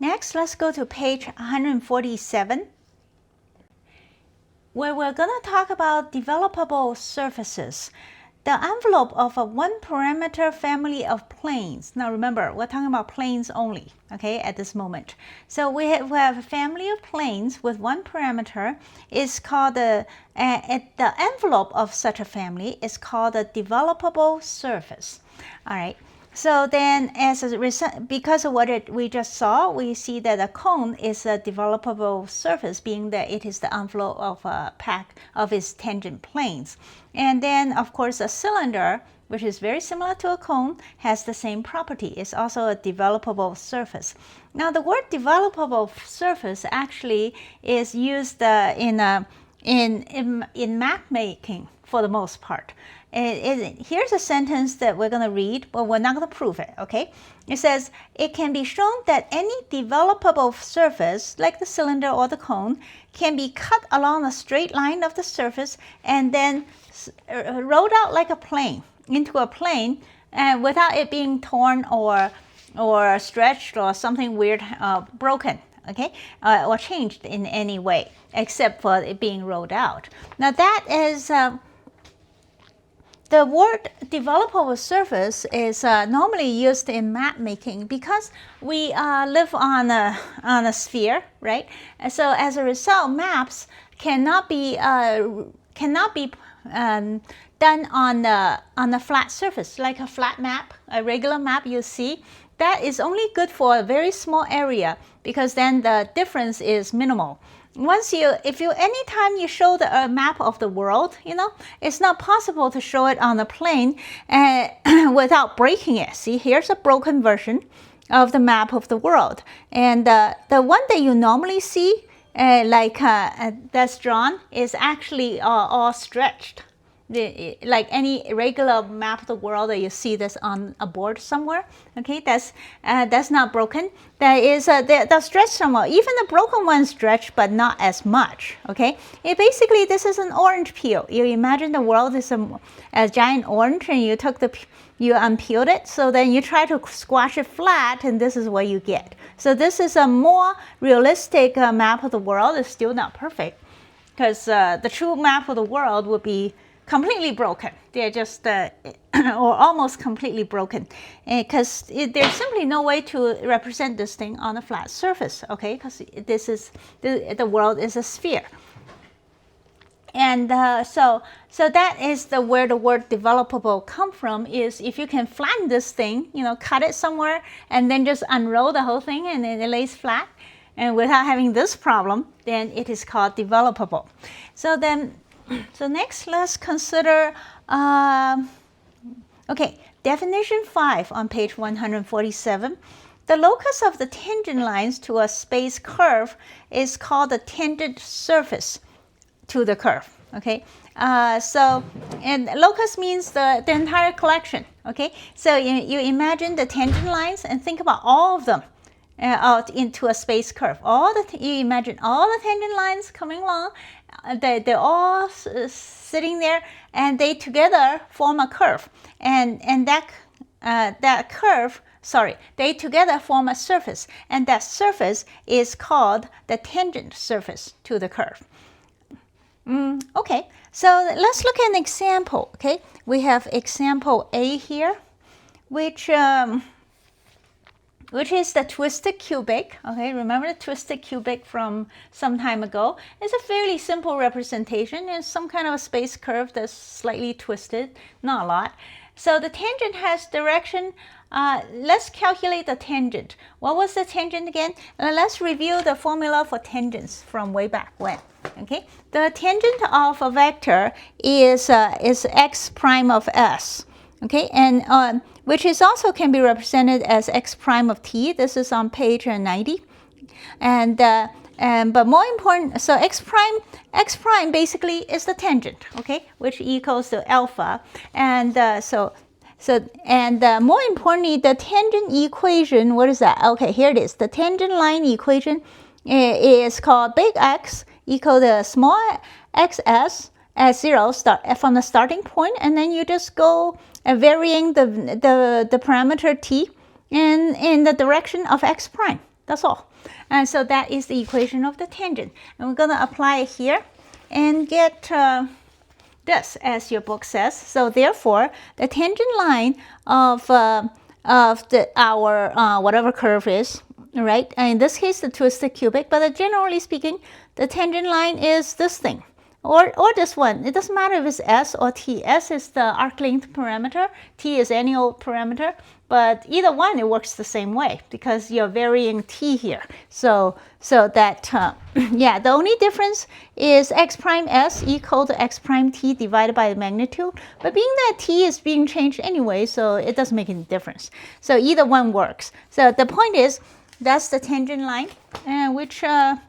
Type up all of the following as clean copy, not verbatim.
Next, let's go to page 147, where we're going to talk about developable surfaces. The envelope of a one-parameter family of planes. Now remember, we're talking about planes only, okay, at this moment. So we have a family of planes with one parameter. Is called the envelope of such a family is called a developable surface. All right. So then, as a result, because of what we just saw, we see that a cone is a developable surface, being that it is the envelope of a pack of its tangent planes. And then, of course, a cylinder, which is very similar to a cone, has the same property. It's also a developable surface. Now, the word developable surface actually is used in map making for the most part. Here's a sentence that we're going to read, but we're not going to prove it, okay? It says, it can be shown that any developable surface, like the cylinder or the cone, can be cut along a straight line of the surface and then rolled out like a plane, into a plane, and without it being torn or stretched or something weird, broken, okay, or changed in any way, except for it being rolled out. Now that is... the word developable surface is normally used in map making because we live on a sphere, right? And so as a result, maps cannot be done on a flat surface, like a flat map, a regular map you see. That is only good for a very small area because then the difference is minimal. Anytime you show a map of the world, it's not possible to show it on a plane without breaking it. See, here's a broken version of the map of the world. And the one that you normally see, that's drawn, is actually all stretched. Like any regular map of the world that you see that's on a board somewhere, okay, that's not broken. That is they're stretched somewhat. Even the broken ones stretch, but not as much. Okay, basically this is an orange peel. You imagine the world is a giant orange, and you unpeeled it. So then you try to squash it flat, and this is what you get. So this is a more realistic map of the world. It's still not perfect, because the true map of the world would be completely broken. They're just or almost completely broken, because there's simply no way to represent this thing on a flat surface, okay, because the world is a sphere. And so that is where the word developable come from, is if you can flatten this thing, cut it somewhere and then just unroll the whole thing and then it lays flat, and without having this problem, then it is called developable. So next, let's consider, definition 5 on page 147. The locus of the tangent lines to a space curve is called the tangent surface to the curve, okay? And locus means the entire collection, okay? So you imagine the tangent lines and think about all of them out into a space curve. You imagine all the tangent lines coming along. They're all sitting there, and they together form a curve, and that curve, they together form a surface, and that surface is called the tangent surface to the curve. Okay, so let's look at an example. Okay, we have example A here, which is the twisted cubic. Okay, remember the twisted cubic from some time ago? It's a fairly simple representation. It's some kind of a space curve that's slightly twisted, not a lot. So the tangent has direction. Let's calculate the tangent. What was the tangent again? Let's review the formula for tangents from way back when. Okay, the tangent of a vector is x prime of s. Okay, and which is also can be represented as x prime of t. This is on page 90. But more important, so x prime basically is the tangent, okay, which equals to alpha. And more importantly, the tangent equation, what is that? Okay, here it is. The tangent line equation is called big X equal to small xs at 0 from the starting point, and then you just go varying the parameter t in the direction of x prime. That's all. And so that is the equation of the tangent. And we're going to apply it here and get this, as your book says. So therefore, the tangent line of our whatever curve is, right? And in this case, the twisted cubic, but generally speaking, the tangent line is this thing. Or this one. It doesn't matter if it's S or T. S is the arc length parameter. T is any old parameter. But either one, it works the same way because you're varying T here. So that, yeah, the only difference is x prime S equal to x prime T divided by the magnitude. But being that T is being changed anyway, so it doesn't make any difference. So either one works. So the point is, that's the tangent line, which I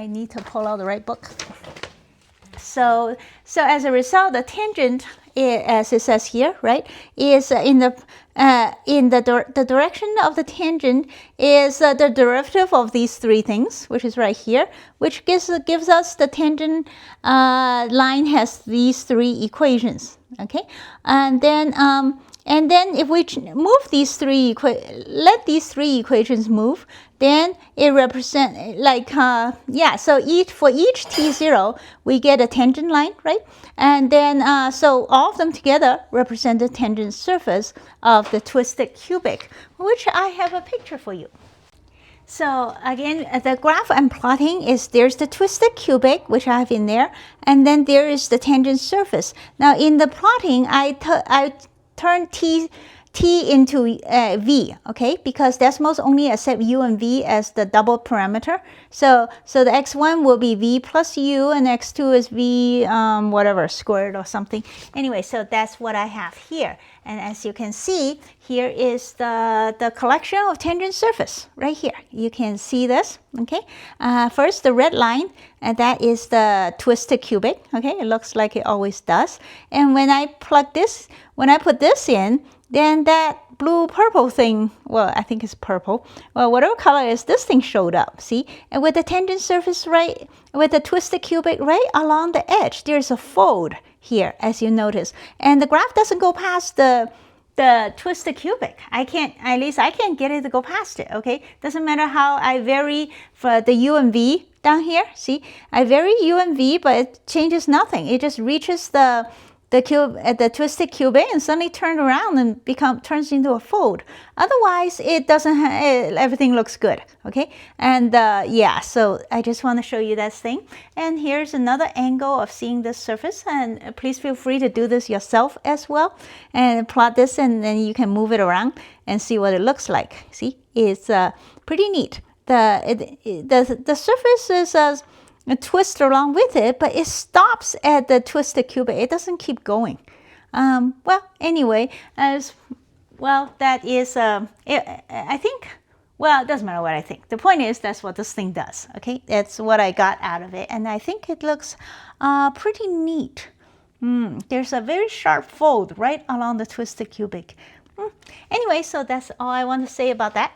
need to pull out the right book. So as a result, the tangent, as it says here, right, is in the direction of the tangent is the derivative of these three things, which is right here, which gives us the tangent line has these three equations. Okay, and then if we move these three let these three equations move, then it represents like yeah. So for each t0, we get a tangent line, right? And then so all of them together represent the tangent surface of the twisted cubic, which I have a picture for you. So again, the graph I'm plotting is there's the twisted cubic, which I have in there, and then there is the tangent surface. Now in the plotting, I turn T into V, okay, because Desmos only accept U and V as the double parameter. So the x1 will be V plus U, and x2 is V whatever, squared or something. Anyway, so that's what I have here. And as you can see, here is the collection of tangent surface right here. You can see this, okay? First, the red line, and that is the twisted cubic, okay? It looks like it always does. And when I put this in, then that blue-purple thing, well, I think it's purple, well, whatever color is, this thing showed up, see? And with the tangent surface right, with the twisted cubic right along the edge, there's a fold here, as you notice. And the graph doesn't go past the twisted cubic. At least I can't get it to go past it, okay? Doesn't matter how I vary for the U and V down here, see? I vary U and V, but it changes nothing. It just reaches the twisted cubic and suddenly turns around and turns into a fold. Otherwise, it doesn't. Everything looks good. Okay, and yeah. So I just want to show you that thing. And here's another angle of seeing this surface. And please feel free to do this yourself as well, and plot this, and then you can move it around and see what it looks like. See, it's pretty neat. The surface is a twist along with it, but it stops at the twisted cubic. It doesn't keep going. Well, anyway, that is, I think, well, it doesn't matter what I think. The point is, that's what this thing does, okay? That's what I got out of it, and I think it looks pretty neat. There's a very sharp fold right along the twisted cubic. Anyway, so that's all I want to say about that.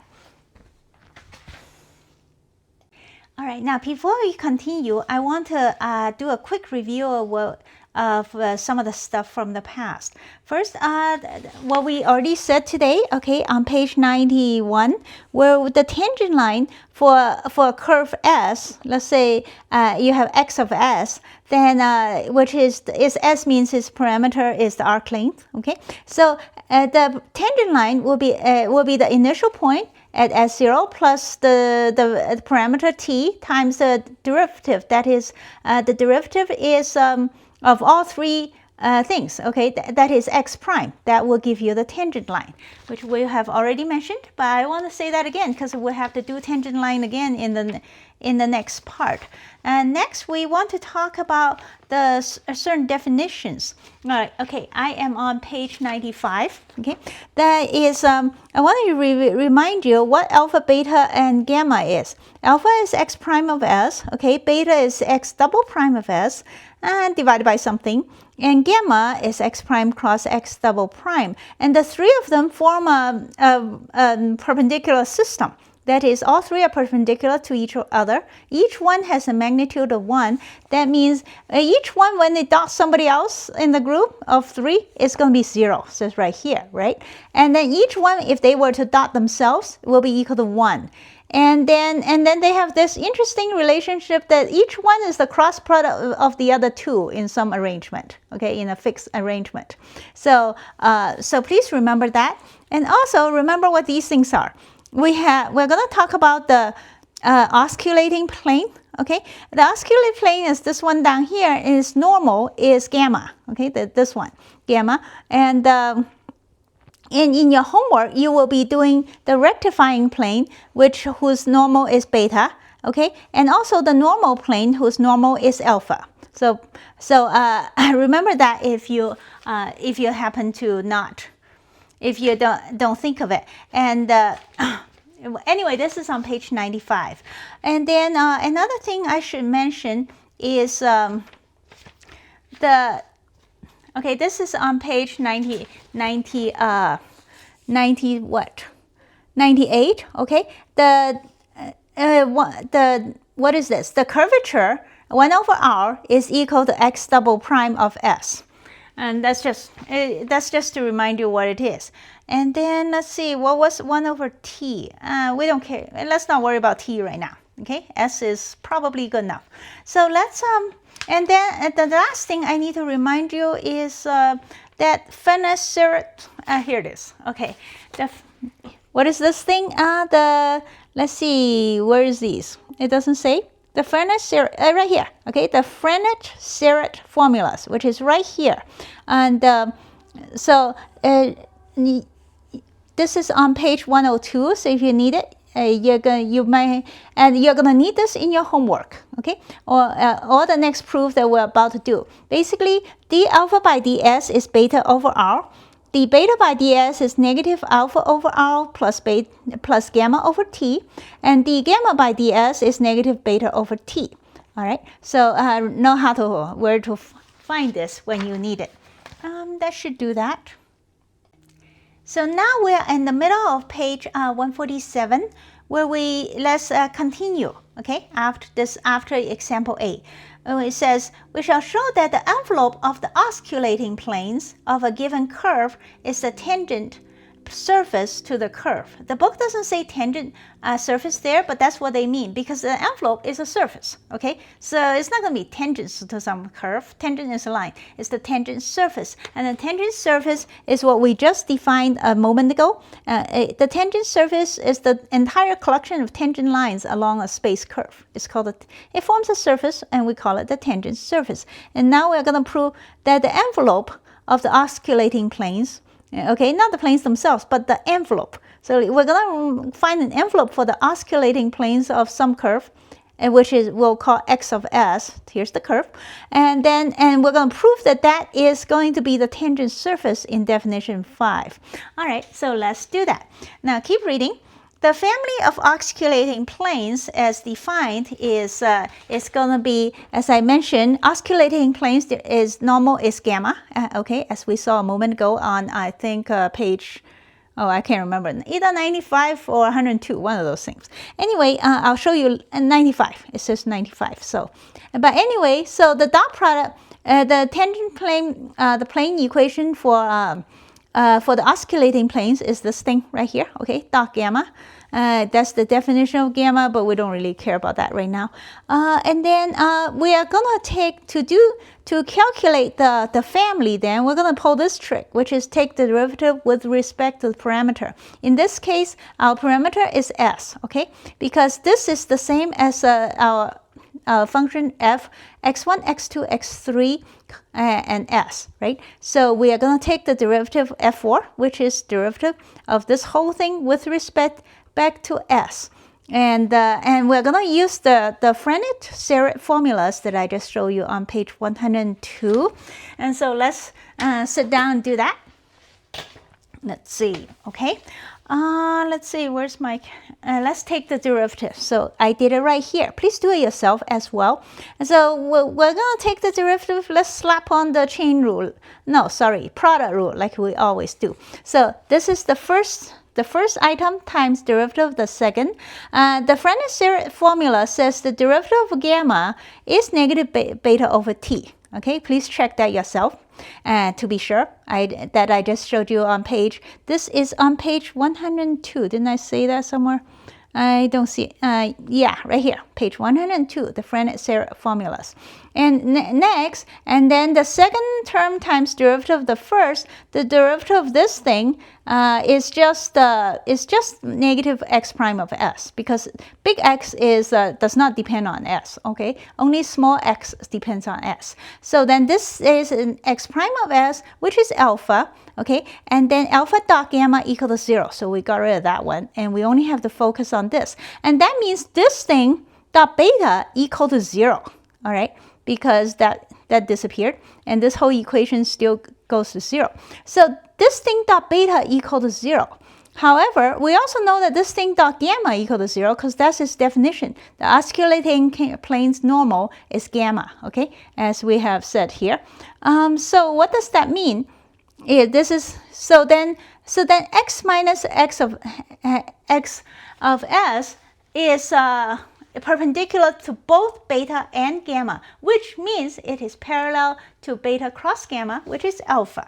All right, now before we continue, I want to do a quick review of some of the stuff from the past. First, what we already said today, okay, on page 91, where the tangent line for a curve S, let's say you have x of S, then which is S means its parameter is the arc length, okay? So the tangent line will be the initial point at S0 plus the parameter t times the derivative. That is, the derivative is of all three things, okay? That is x prime. That will give you the tangent line, which we have already mentioned, but I want to say that again because we'll have to do tangent line again in the next part. And next, we want to talk about the certain definitions. All right, okay, I am on page 95, okay? That is, I want to remind you what alpha, beta, and gamma is. Alpha is x prime of S, okay? Beta is x double prime of S, and divided by something. And gamma is x prime cross x double prime. And the three of them form a perpendicular system. That is, all three are perpendicular to each other. Each one has a magnitude of 1. That means each one, when they dot somebody else in the group of 3, it's going to be 0. So it's right here, right? And then each one, if they were to dot themselves, will be equal to 1. And then they have this interesting relationship that each one is the cross product of the other two in some arrangement, okay, in a fixed arrangement. So so please remember that, and also remember what these things are. We're going to talk about the osculating plane. Okay, the osculating plane is this one down here. Is normal is gamma. Okay, this one gamma, and in your homework you will be doing the rectifying plane, whose normal is beta. Okay, and also the normal plane whose normal is alpha. So remember that if you happen to not, if you don't think of it. And anyway, this is on page 95. And then another thing I should mention is this is on page 98. Okay, what is this? The curvature 1 over r is equal to x double prime of s. And that's just to remind you what it is. And then let's see, what was 1 over t? We don't care. Let's not worry about t right now. Okay, s is probably good enough. So let's and then the last thing I need to remind you is that Fenner-Serret. Here it is. Okay, what is this thing? Let's see, where is these? It doesn't say. The Fenner-Serret, right here, okay, the Fenner-Serret formulas, which is right here. And so this is on page 102, so if you need it, you're gonna need this in your homework, okay, or the next proof that we're about to do. Basically, d alpha by ds is beta over r. The beta by ds is negative alpha over r plus gamma over t, and the gamma by ds is negative beta over t. All right, so know where to find this when you need it. That should do that. So now we're in the middle of page 147, where let's continue. Okay, after example A. It says, we shall show that the envelope of the osculating planes of a given curve is the tangent surface to the curve. The book doesn't say tangent surface there, but that's what they mean, because the envelope is a surface. Okay, so it's not going to be tangents to some curve. Tangent is a line. It's the tangent surface, and the tangent surface is what we just defined a moment ago. The tangent surface is the entire collection of tangent lines along a space curve. It's called it forms a surface, and we call it the tangent surface. And now we're going to prove that the envelope of the osculating planes, okay, not the planes themselves, but the envelope. So we're going to find an envelope for the osculating planes of some curve, which we'll call x of s. Here's the curve. And we're going to prove that that is going to be the tangent surface in definition 5. All right, so let's do that. Now keep reading. The family of osculating planes as defined is going to be, as I mentioned, osculating planes normal is gamma, okay, as we saw a moment ago on, I think, page, I can't remember, either 95 or 102, one of those things. Anyway, I'll show you 95. It says 95. So, but anyway, so the dot product, the tangent plane, the plane equation for the osculating planes is this thing right here, okay, dot gamma. That's the definition of gamma, but we don't really care about that right now. And then we are gonna to calculate the family. Then we're gonna pull this trick, which is take the derivative with respect to the parameter. In this case, our parameter is s, okay, because this is the same as our function f, x1, x2, x3, and s, right? So we are going to take the derivative f4, which is derivative of this whole thing with respect back to s. And we're going to use the Fenner-Serret formulas that I just showed you on page 102. And so let's sit down and do that. Let's see, okay. Let's see, where's my, let's take the derivative. So I did it right here. Please do it yourself as well. And so we're going to take the derivative. Let's slap on the chain rule. No, sorry, product rule, like we always do. So this is the first item times derivative of the second. The Fenner-Serret formula says the derivative of gamma is negative beta over t. Okay, please check that yourself to be sure that I just showed you on page. This is on page 102. Didn't I say that somewhere? I don't see, yeah, right here, page 102, the Frenet formulas. And next, and then the second term times derivative of the first, the derivative of this thing is just negative x prime of s, because big X is does not depend on s, okay? Only small x depends on s. So then this is an x prime of s, which is alpha, okay? And then alpha dot gamma equal to 0. So we got rid of that one, and we only have to focus on this. And that means this thing dot beta equal to 0, all right? Because that disappeared, and this whole equation still goes to 0. So this thing dot beta equal to 0. However, we also know that this thing dot gamma equal to 0 because that's its definition. The osculating plane's normal is gamma, okay, as we have said here. So what does that mean? This is so then x minus x of s is perpendicular to both beta and gamma, which means it is parallel to beta cross gamma, which is alpha.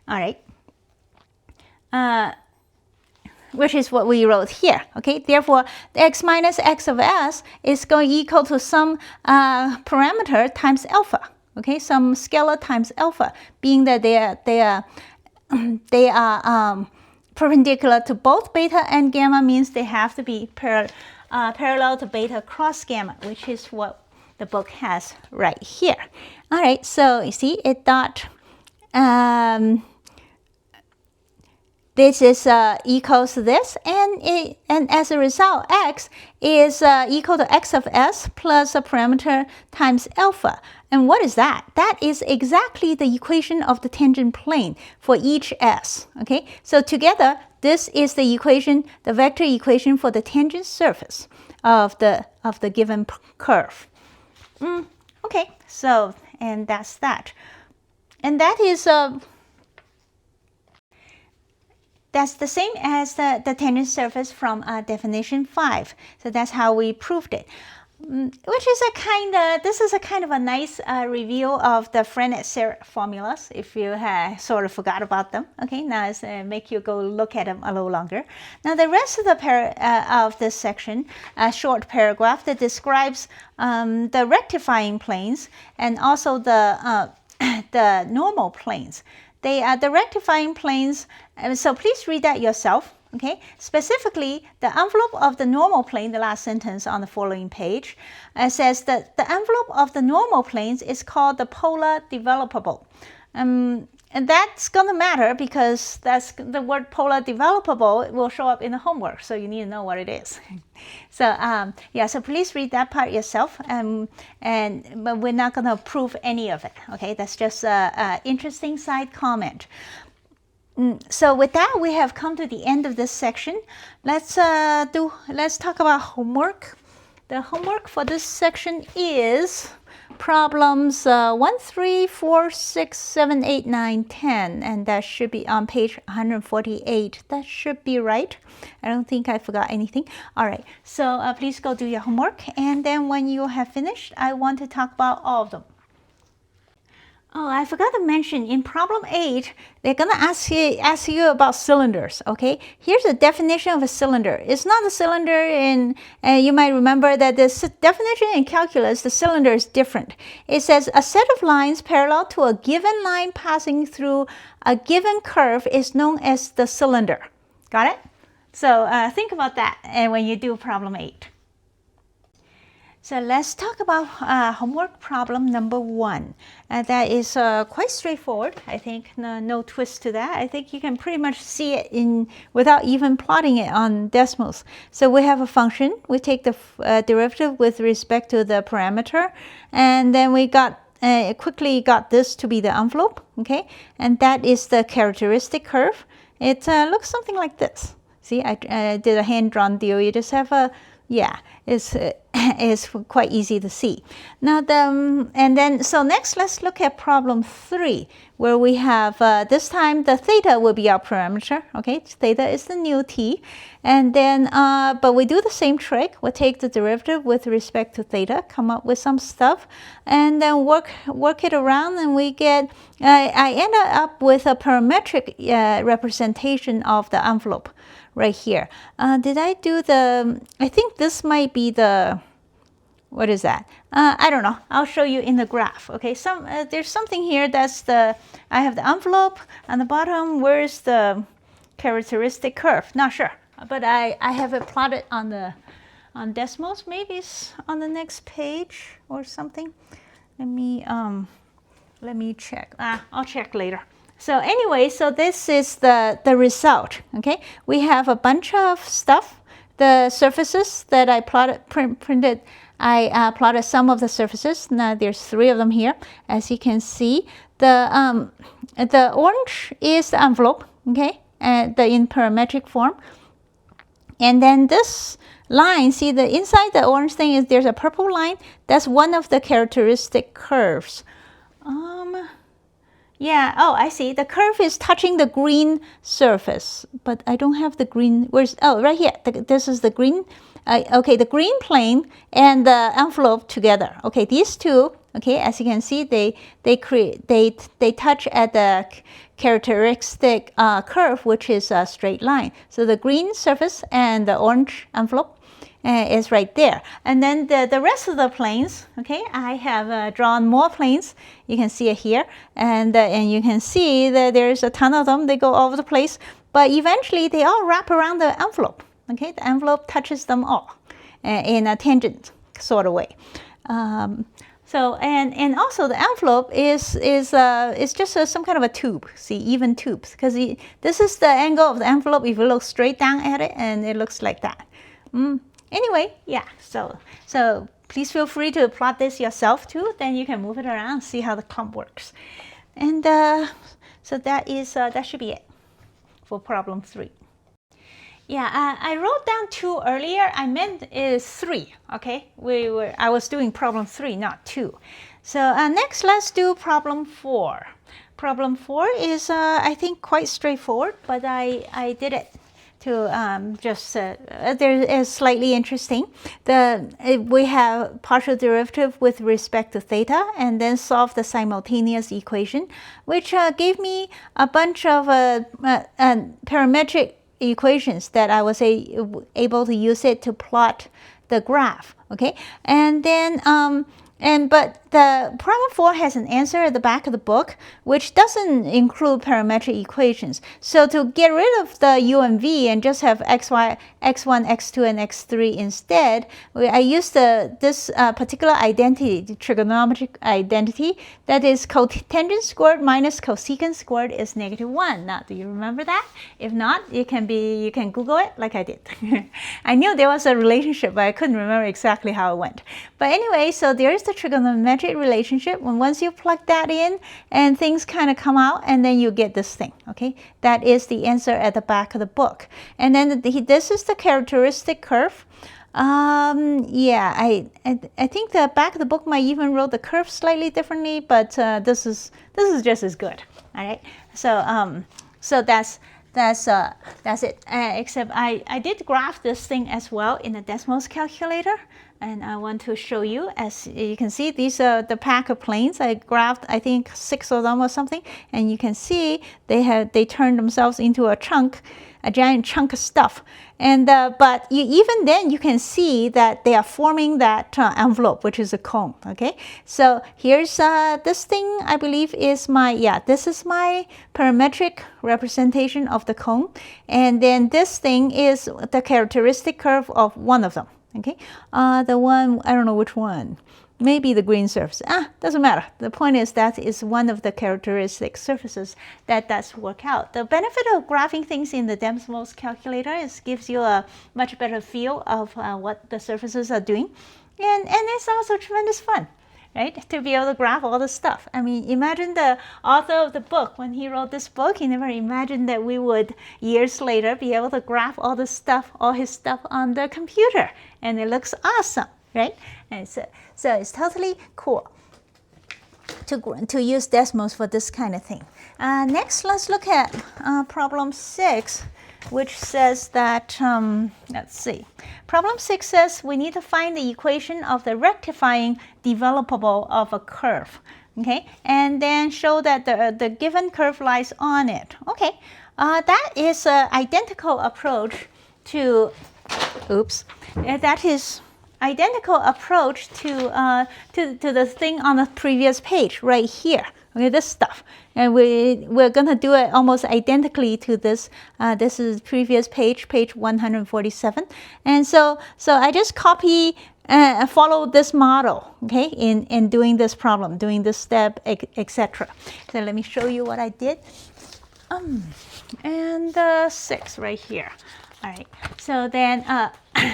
All right. Which is what we wrote here, okay? Therefore, the x minus x of s is going to equal to some parameter times alpha, okay? Some scalar times alpha, being that they are perpendicular to both beta and gamma means they have to be parallel to beta cross gamma, which is what the book has right here. All right, so you see it dot, this is equals to this, and as a result, x is equal to x of s plus a parameter times alpha. And what is that? That is exactly the equation of the tangent plane for each s, okay? So together, this is the equation, the vector equation for the tangent surface of the given curve. Okay, so, and that's that. And that is that's the same as the tangent surface from definition 5. So that's how we proved it. Which is this is a kind of a nice review of the Frenet formulas, if you sort of forgot about them. Okay, now it's make you go look at them a little longer. Now the rest of of this section, a short paragraph that describes the rectifying planes and also the normal planes. They are the rectifying planes, so please read that yourself, okay? Specifically, the envelope of the normal plane, the last sentence on the following page, says that the envelope of the normal planes is called the polar developable. And that's going to matter because that's the word polar developable will show up in the homework, so you need to know what it is. So yeah, so please read that part yourself, but we're not going to prove any of it. Okay, that's just an interesting side comment. So with that, we have come to the end of this section. Let's talk about homework. The homework for this section is problems 1, 3, 4, 6, 7, 8, 9, 10, and that should be on page 148. That should be right. I don't think I forgot anything. All right, so please go do your homework, and then when you have finished, I want to talk about all of them. Oh, I forgot to mention, in problem 8, they're going to ask you about cylinders, okay? Here's a definition of a cylinder. It's not a cylinder in, you might remember that the definition in calculus, the cylinder is different. It says a set of lines parallel to a given line passing through a given curve is known as the cylinder. Got it? So think about that when you do problem 8. So let's talk about homework problem number 1. That is quite straightforward. I think no twist to that. I think you can pretty much see it without even plotting it on Desmos. So we have a function. We take the derivative with respect to the parameter, and then we quickly got this to be the envelope. Okay, and that is the characteristic curve. It looks something like this. See, I did a hand-drawn deal. You just have a it's quite easy to see. Now so next let's look at problem 3, where we have this time the theta will be our parameter. Okay, theta is the new t, and then but we do the same trick. We'll take the derivative with respect to theta, come up with some stuff, and then work it around, and we get I ended up with a parametric representation of the envelope. right here. Did I do the, I think this might be the, what is that? I don't know. I'll show you in the graph. Okay, there's something here that's the, I have the envelope on the bottom. Where's the characteristic curve? Not sure, but I have it plotted on Desmos. Maybe it's on the next page or something. Let me check. I'll check later. So anyway, so this is the result. Okay, we have a bunch of stuff. The surfaces that I printed. I plotted some of the surfaces. Now there's 3 of them here. As you can see, the orange is the envelope. Okay, in parametric form. And then this line, see the inside the orange thing is there's a purple line. That's one of the characteristic curves. Yeah, oh, I see. The curve is touching the green surface, but I don't have the green. Where's, oh, right here. This is the green. Okay, the green plane and the envelope together. Okay, these two, okay, as you can see, they touch at the characteristic curve, which is a straight line. So the green surface and the orange envelope is right there. And then the rest of the planes, okay, I have drawn more planes. You can see it here, and you can see that there's a ton of them. They go all over the place, but eventually they all wrap around the envelope. Okay, the envelope touches them all in a tangent sort of way. So and also the envelope is just some kind of a tube. See, even tubes, because this is the angle of the envelope. If you look straight down at it, and it looks like that. Anyway, yeah. So please feel free to plot this yourself too. Then you can move it around, see how the clump works. And so that should be it for problem 3. Yeah, I wrote down 2 earlier. I meant is 3. Okay, I was doing problem 3, not 2. So next, let's do problem 4. Problem 4 is I think quite straightforward, but I did it to there is slightly interesting. We have partial derivative with respect to theta, and then solve the simultaneous equation, which gave me a bunch of parametric equations that I was able to use it to plot the graph. Okay, and then but the problem 4 has an answer at the back of the book, which doesn't include parametric equations. So to get rid of the u and v and just have x1, x2, and x3 instead, I used this particular identity, the trigonometric identity, that is cotangent squared minus cosecant squared is -1. Now, do you remember that? If not, you can Google it like I did. I knew there was a relationship, but I couldn't remember exactly how it went. But anyway, so there is the trigonometric relationship. When once you plug that in, and things kind of come out, and then you get this thing. Okay, that is the answer at the back of the book. And then this is the characteristic curve. Yeah, I think the back of the book might even wrote the curve slightly differently, but this is just as good. All right, so that's it. Except I did graph this thing as well in the Desmos calculator, and I want to show you. As you can see, these are the pack of planes. I graphed, I think, 6 of them or something, and you can see they turned themselves into a giant chunk of stuff. And but even then, you can see that they are forming that envelope, which is a cone. Okay, so here's this thing. I believe is this is my parametric representation of the cone, and then this thing is the characteristic curve of one of them. Okay, the one, I don't know which one. Maybe the green surface. Doesn't matter. The point is that is one of the characteristic surfaces that does work out. The benefit of graphing things in the Desmos calculator is gives you a much better feel of what the surfaces are doing, and it's also tremendous fun, right? To be able to graph all the stuff. I mean, imagine the author of the book, when he wrote this book, he never imagined that we would years later be able to graph all his stuff on the computer, and it looks awesome, right? And so it's totally cool to use Desmos for this kind of thing. Next, let's look at problem 6, which says that, let's see. Problem 6 says we need to find the equation of the rectifying developable of a curve. Okay, and then show that the given curve lies on it. Okay, That is an identical approach to, that is identical approach to the thing on the previous page right here. Okay, this stuff, and we're gonna do it almost identically to this. This is previous page, page 147, and so I just copy follow this model, okay, in doing this problem, doing this step, etc. So let me show you what I did. And 6 right here. All right, so then,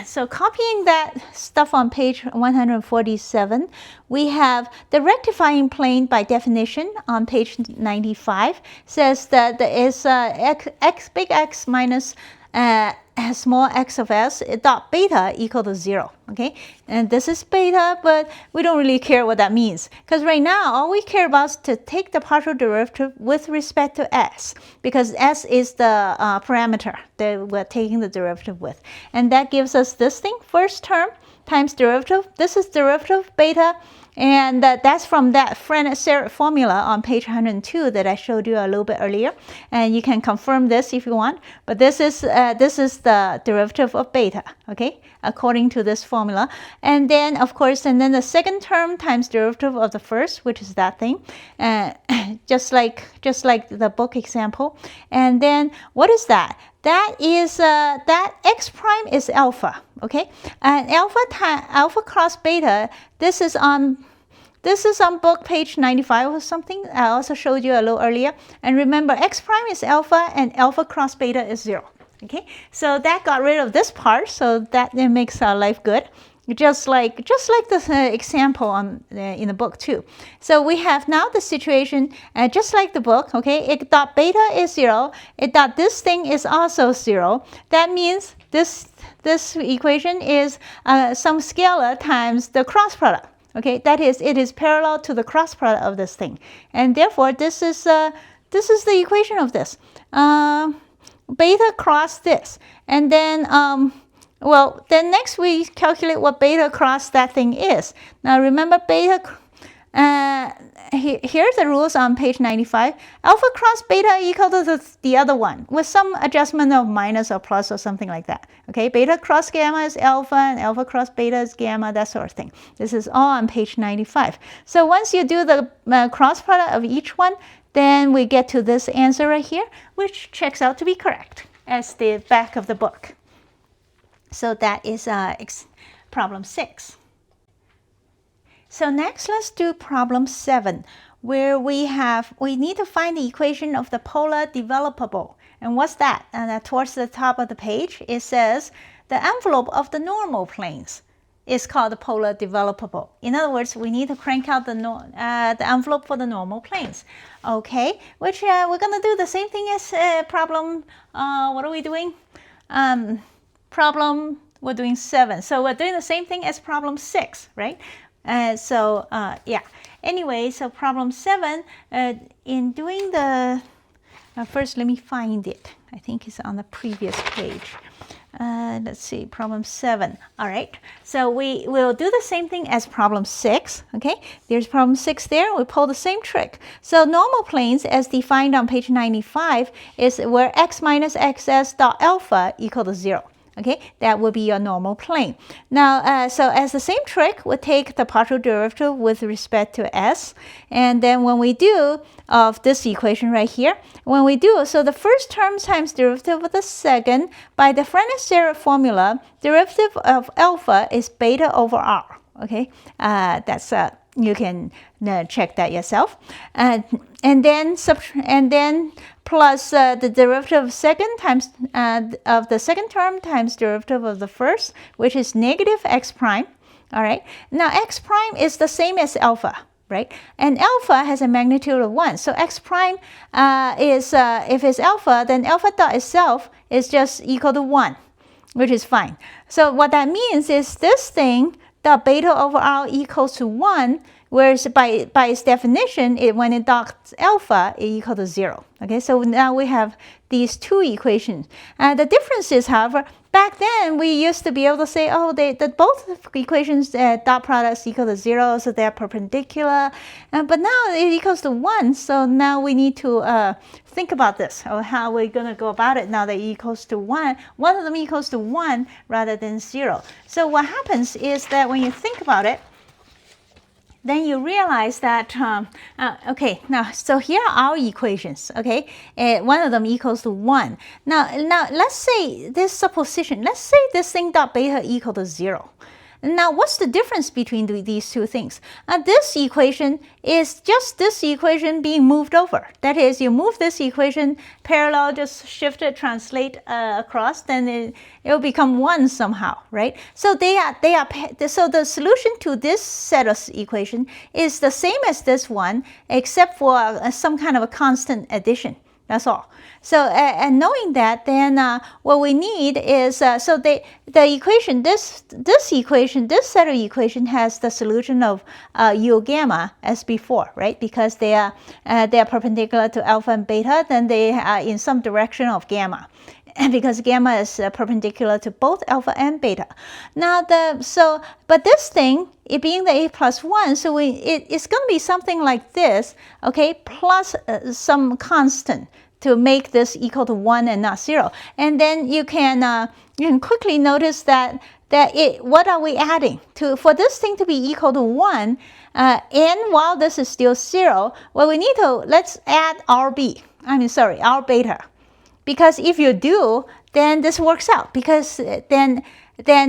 so copying that stuff on page 147, we have the rectifying plane by definition on page 95 says that there is big X minus small x of s dot beta equal to 0, okay? And this is beta, but we don't really care what that means, because right now all we care about is to take the partial derivative with respect to s, because s is the parameter that we're taking the derivative with. And that gives us this thing, first term times derivative. This is derivative beta, and that's from that Fresnel formula on page 102 that I showed you a little bit earlier. And you can confirm this if you want, but this is the derivative of beta, okay, according to this formula. And then, of course, and then the second term times derivative of the first, which is that thing, just like the book example. And then what is that? That is that x prime is alpha, okay? And alpha cross beta. This is on book page 95 or something. I also showed you a little earlier. And remember, x prime is alpha, and alpha cross beta is 0. Okay, so that got rid of this part, so that it makes our life good. Just like the example on in the book too. So we have now the situation just like the book. Okay, it dot beta is 0. It dot this thing is also 0. That means this equation is some scalar times the cross product. Okay, that is, it is parallel to the cross product of this thing, and therefore this is the equation of this. Beta cross this, and then well, then next we calculate what beta cross that thing is. Now remember, beta, here's the rules on page 95. Alpha cross beta equal to the other one with some adjustment of minus or plus or something like that. Okay, beta cross gamma is alpha, and alpha cross beta is gamma, that sort of thing. This is all on page 95. So once you do the cross product of each one, then we get to this answer right here, which checks out to be correct as the back of the book. So that is problem 6. So next, let's do problem 7, where we need to find the equation of the polar developable. And what's that? And towards the top of the page, it says the envelope of the normal planes is called the polar developable. In other words, we need to crank out the envelope for the normal planes. Okay, which we're going to do the same thing as problem, what are we doing? We're doing 7. So we're doing the same thing as problem 6, right? Yeah. Anyway, so problem 7, in doing the, first let me find it. I think it's on the previous page. Let's see, problem 7. All right, so we will do the same thing as problem 6. Okay, there's problem 6 there. We pull the same trick. So normal planes, as defined on page 95, is where x minus xs dot alpha equal to 0. Okay, that would be your normal plane. Now, so as the same trick, we'll take the partial derivative with respect to s, and then when we do of this equation right here, when we do, so the first term times derivative of the second, by the Fresnel formula, derivative of alpha is beta over r. Okay, that's you can check that yourself, and then plus the derivative of second times of the second term times derivative of the first, which is negative x prime. All right, now x prime is the same as alpha, right? And alpha has a magnitude of 1, so x prime is if it's alpha, then alpha dot itself is just equal to 1, which is fine. So what that means is this thing, dot beta over r equals to 1, whereas by its definition, when it dots alpha, it equals to 0. Okay, so now we have these two equations. The difference is, however, back then we used to be able to say, oh, both equations dot products equal to 0, so they're perpendicular. But now it equals to 1, so now we need to think about this, or how we're going to go about it now that it equals to 1. One of them equals to 1 rather than 0. So what happens is that when you think about it, then you realize that, okay, now, so here are our equations, okay? One of them equals to 1. Now, let's say this supposition, let's say this thing dot beta equal to 0. Now, what's the difference between these two things? This equation is just this equation being moved over. That is, you move this equation parallel, just shift it, translate across, then it will become 1 somehow, right? So so the solution to this set of equation is the same as this one, except for some kind of a constant addition. That's all. So, and knowing that, then what we need is, so the equation, this equation, this set of equation has the solution of U gamma as before, right? Because they are perpendicular to alpha and beta, then they are in some direction of gamma. And because gamma is perpendicular to both alpha and beta. Now, but this thing, it being the a plus 1, so it's going to be something like this, okay, plus some constant to make this equal to 1 and not 0. And then you can quickly notice that what are we adding? For this thing to be equal to 1, and while this is still 0, well, we need to, let's add our beta. Because if you do, then this works out, because then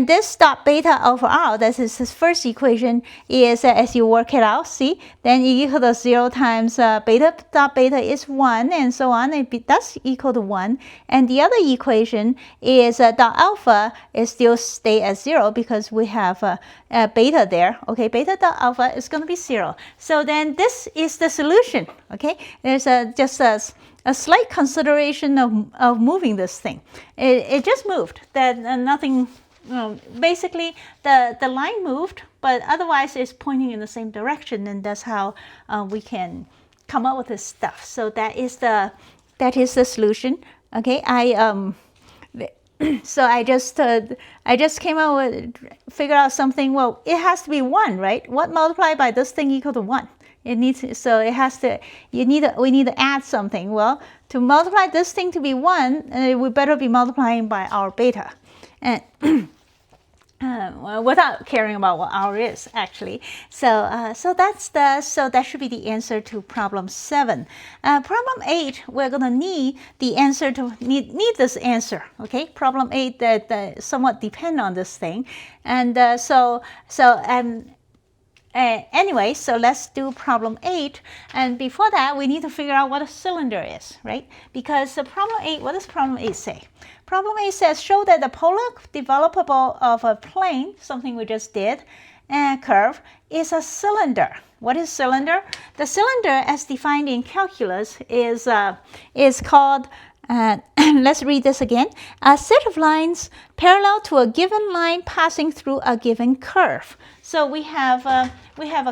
this dot beta over r, that is his first equation, is as you work it out, see, then e equal to 0 times beta dot beta is 1, and so on, that's equal to 1. And the other equation is dot alpha is still stay at 0 because we have beta there, okay, beta dot alpha is going to be 0. So then this is the solution, okay. There's just a slight consideration of moving this thing. It just moved, that nothing. Basically, the line moved, but otherwise it's pointing in the same direction, and that's how we can come up with this stuff. So that is the solution. Okay, so I just came out with, figure out something. Well, it has to be 1, right? What multiplied by this thing equal to 1? It needs, so it has to, we need to add something. Well, to multiply this thing to be 1, we better be multiplying by our beta. And well, without caring about what r is actually. So that should be the answer to problem 7. Problem 8, we're gonna need the answer to need this answer. Okay, problem 8 that somewhat depend on this thing, and anyway, so let's do problem 8. And before that, we need to figure out what a cylinder is, right? Because problem 8, what does problem 8 say? Problem 8 says, show that the polar developable of a plane, something we just did, and curve, is a cylinder. What is cylinder? The cylinder, as defined in calculus, is called, let's read this again, a set of lines parallel to a given line passing through a given curve. So we have a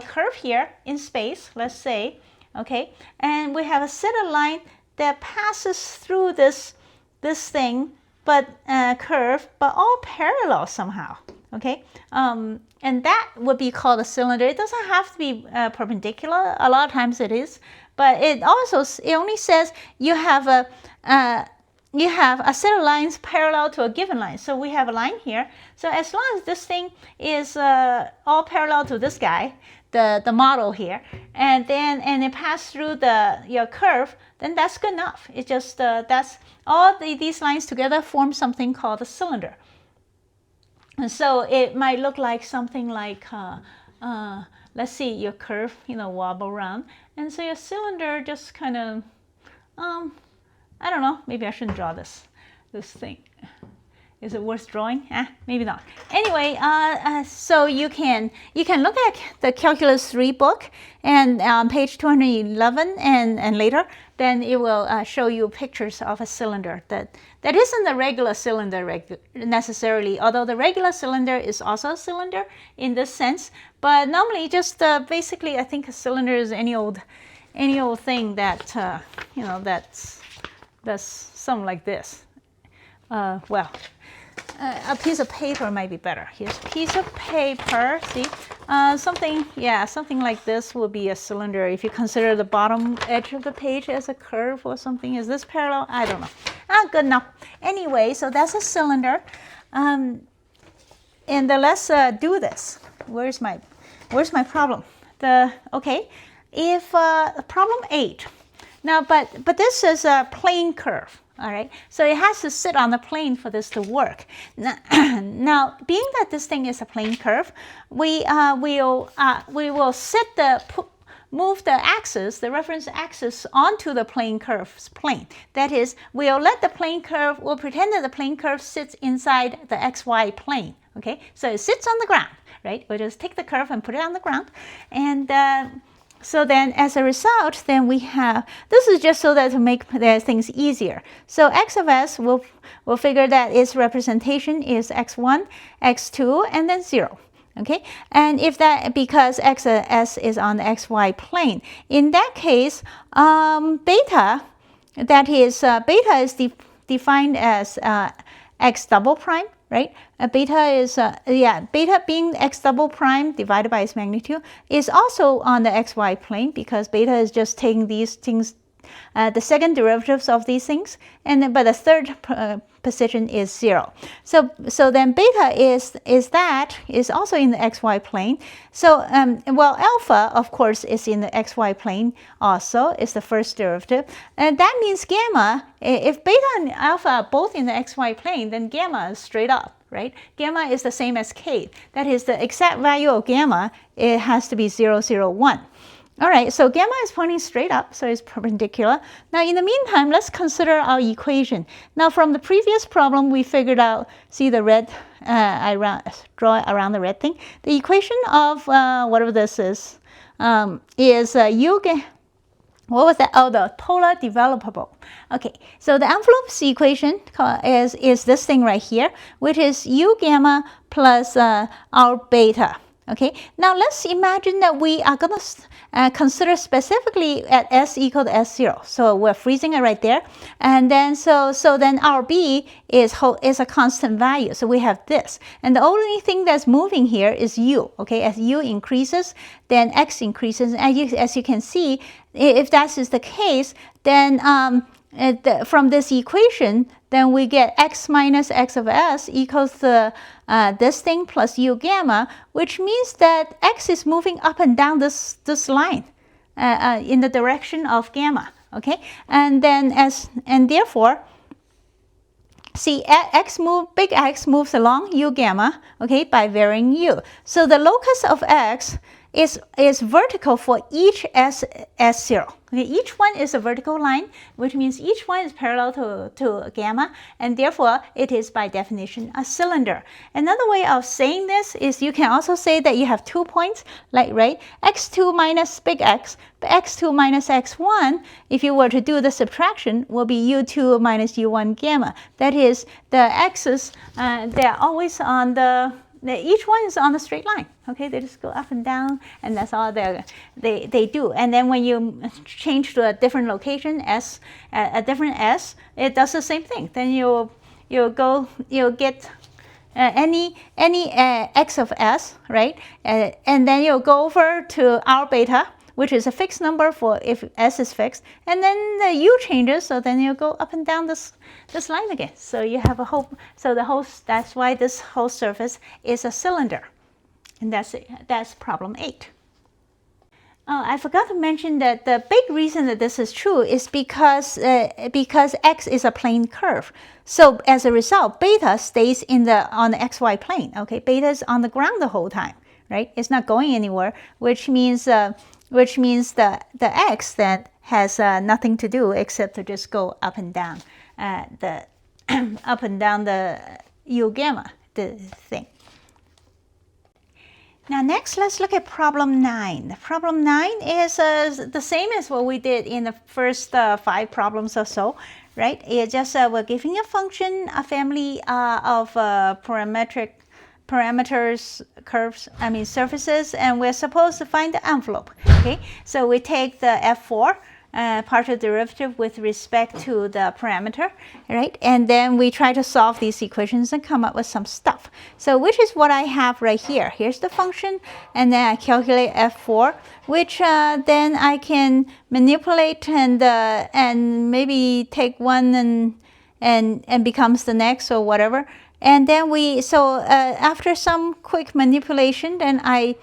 curve here in space, let's say, okay, and we have a set of line that passes through this thing, but curve, but all parallel somehow, okay, and that would be called a cylinder. It doesn't have to be perpendicular. A lot of times it is, but it only says you have a set of lines parallel to a given line. So we have a line here. So as long as this thing is all parallel to this guy, the model here, and it passed through your curve, then that's good enough. It's just that's all these lines together form something called a cylinder. And so it might look like something like let's see, your curve, wobble around, and so your cylinder just kind of I don't know, maybe I shouldn't draw this thing. Is it worth drawing? Maybe not. Anyway, so you can look at the Calculus 3 book, and on page 211 and later, then it will show you pictures of a cylinder that isn't a regular cylinder necessarily, although the regular cylinder is also a cylinder in this sense. But normally, just basically, I think a cylinder is any old thing that that's something like this. Well, a piece of paper might be better. Here's a piece of paper. See, something like this will be a cylinder if you consider the bottom edge of the page as a curve or something. Is this parallel? I don't know. Good enough. Anyway, so that's a cylinder. And let's do this. Where's my problem? If problem 8. Now, but this is a plane curve. All right, so it has to sit on the plane for this to work. Now, being that this thing is a plane curve, we will move the axis, the reference axis, onto the plane curve's plane. That is, we'll pretend that the plane curve sits inside the xy plane. Okay, so it sits on the ground, right? We'll just take the curve and put it on the ground, and so then as a result, then we have, this is just so that to make the things easier. So x of s, we'll figure that its representation is x1, x2, and then 0. Okay, and if that, because x of s is on the xy plane, in that case, beta, that is, beta is defined as x double prime, right? Beta is, beta being x double prime divided by its magnitude is also on the xy plane, because beta is just taking these things, the second derivatives of these things, and then, but the third position is 0. So then beta is also in the xy plane. So well, alpha of course is in the xy plane also, is the first derivative, and that means gamma. If beta and alpha are both in the xy plane, then gamma is straight up. Right? Gamma is the same as k. That is, the exact value of gamma, it has to be 0, 0, 1. All right, so gamma is pointing straight up, so it's perpendicular. Now, in the meantime, let's consider our equation. Now, from the previous problem, we figured out, see the red, I draw around the red thing. The equation of whatever this is what was that? Oh, the polar developable. Okay, so the envelope's equation is this thing right here, which is u gamma plus our beta. Okay, now let's imagine that we are going to consider specifically at s equal to s0. So we're freezing it right there. And then so then our b is a constant value. So we have this. And the only thing that's moving here is u. Okay, as u increases, then x increases. And as you can see, if that is the case, then from this equation, then we get x minus x of s equals to this thing plus u gamma, which means that x is moving up and down this line in the direction of gamma. Okay, and then therefore, see, big X moves along u gamma, okay, by varying u. So the locus of x is vertical for each S0. Okay, each one is a vertical line, which means each one is parallel to gamma, and therefore it is by definition a cylinder. Another way of saying this is you can also say that you have 2 points, like, right, x2 minus big X, but x2 minus x1, if you were to do the subtraction, will be u2 minus u1 gamma. That is, the x's, they're always on each one is on the straight line. Okay, they just go up and down, and that's all they do. And then when you change to a different location, a different s, it does the same thing. Then you'll get any x of s, right? And then you'll go over to r beta, which is a fixed number for if s is fixed, and then the u changes, so then you go up and down this line again. So you have a whole, that's why this whole surface is a cylinder, and that's problem 8. I forgot to mention that the big reason that this is true is because x is a plane curve. So as a result, beta stays on the xy plane. Okay, beta is on the ground the whole time, right? It's not going anywhere, which means the x then has nothing to do except to just go up and down up and down the u gamma, the thing. Now next, let's look at problem 9. Problem 9 is the same as what we did in the first 5 problems or so, right? It's just we're giving a function, a family of parameters, curves, surfaces, and we're supposed to find the envelope. Okay, so we take the f4, partial derivative with respect to the parameter, right? And then we try to solve these equations and come up with some stuff. So which is what I have right here. Here's the function, and then I calculate f4, which then I can manipulate and maybe take one and becomes the next or whatever. And then after some quick manipulation, then I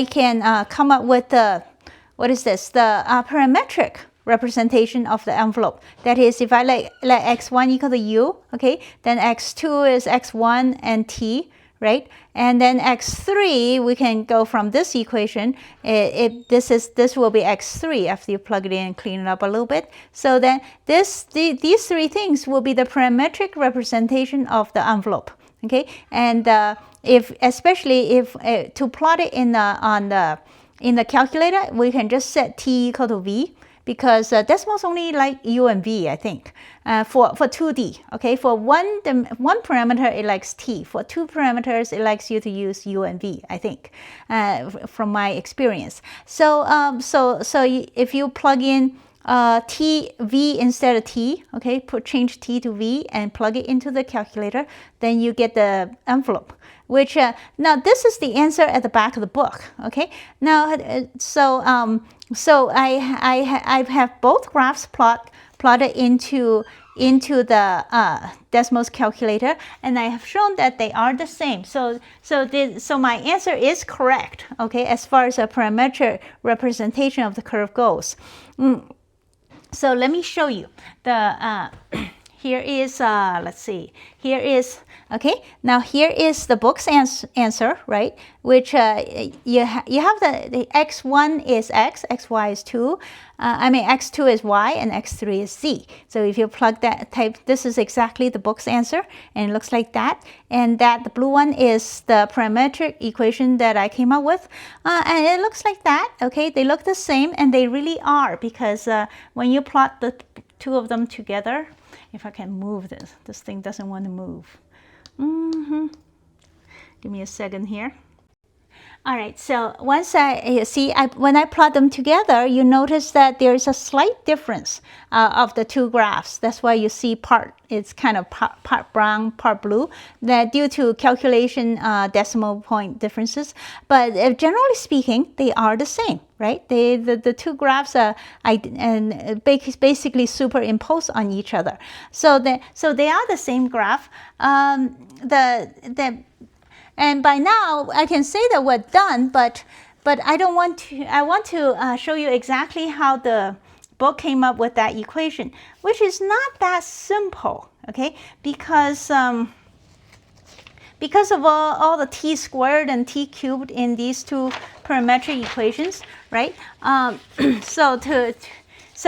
can come up with the, what is this? The parametric representation of the envelope. That is, if I let x1 equal to u, okay, then x2 is x1 and t, right? And then x3, we can go from this equation. This will be x3 after you plug it in and clean it up a little bit. So then these three things will be the parametric representation of the envelope, okay? And especially if to plot it in the calculator, we can just set t equal to v, because Desmos only like u and v, I think, for 2D. Okay, for one parameter it likes t. For two parameters it likes you to use u and v, I think, from my experience. So if you plug in v instead of t, okay, change t to v and plug it into the calculator, then you get the envelope. Which now this is the answer at the back of the book. Okay, now so I have both graphs plotted into the Desmos calculator, and I have shown that they are the same. So my answer is correct. Okay, as far as a parametric representation of the curve goes. So let me show you the. Here is, let's see, here is, okay, now here is the book's answer, right, which you have the x1 is x, xy is 2, x2 is y, and x3 is z. So if you plug that type, this is exactly the book's answer, and it looks like that, and the blue one is the parametric equation that I came up with, and it looks like that, okay, they look the same, and they really are, because when you plot the two of them together, if I can move this thing doesn't want to move. Give me a second here. All right, so once when I plot them together, you notice that there is a slight difference of the two graphs. That's why you see it's kind of part brown, part blue, that due to calculation decimal point differences. But generally speaking, they are the same, right? The two graphs are basically superimposed on each other. So they are the same graph. And by now, I can say that we're done, but I don't want to. I want to show you exactly how the book came up with that equation, which is not that simple, okay? Because of all the t squared and t cubed in these two parametric equations, right? So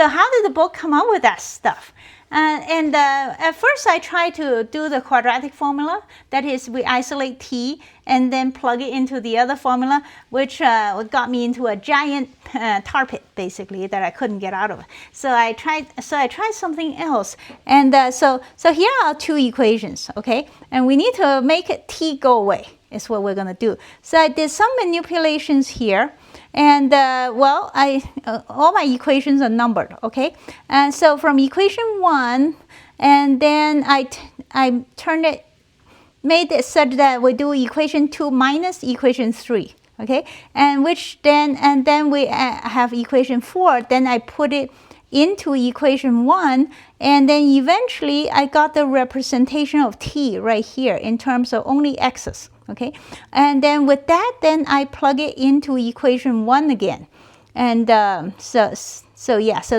how did the book come up with that stuff? At first I tried to do the quadratic formula. That is, we isolate t and then plug it into the other formula, which got me into a giant tar pit, basically, that I couldn't get out of. So I tried something else. And so here are two equations, okay? And we need to make t go away, is what we're going to do. So I did some manipulations here. And all my equations are numbered, okay? And so from equation 1, and then I made it such that we do equation 2 minus equation 3, okay? And then we have equation 4. Then I put it into equation 1, and then eventually I got the representation of t right here in terms of only x's. Okay, and then with that, then I plug it into equation 1 again, and so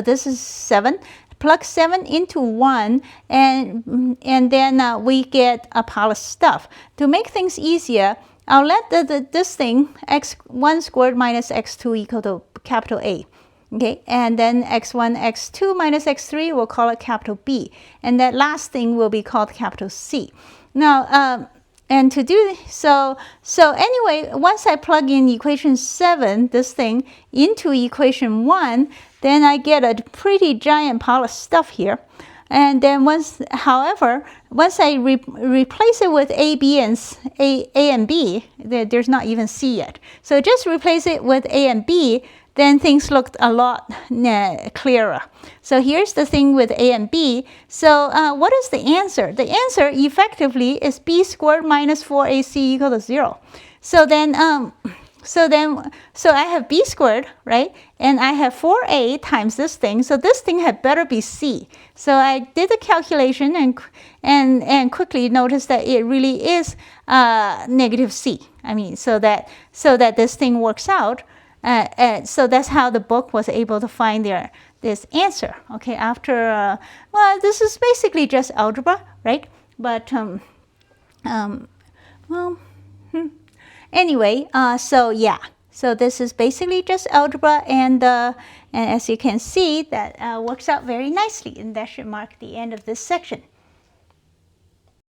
this is 7. Plug 7 into 1, and then we get a pile of stuff. To make things easier, I'll let this thing x1 squared minus x2 equal to capital A. Okay, and then x1, x2 minus x3, we'll call it capital B, and that last thing will be called capital C. Now. And to do so anyway, once I plug in equation 7, this thing, into equation 1, then I get a pretty giant pile of stuff here. And then however, once I replace it with A, B, and A and B, there's not even C yet. So just replace it with A and B, then things looked a lot clearer. So here's the thing with A and B. So what is the answer? The answer effectively is B squared minus 4AC equal to 0. So then, so I have B squared, right? And I have 4A times this thing. So this thing had better be C. So I did the calculation and quickly noticed that it really is negative C. I mean, so that this thing works out. So that's how the book was able to find this answer. Okay, after well, this is basically just algebra, right? But anyway, so yeah, so this is basically just algebra, and as you can see, that works out very nicely, and that should mark the end of this section.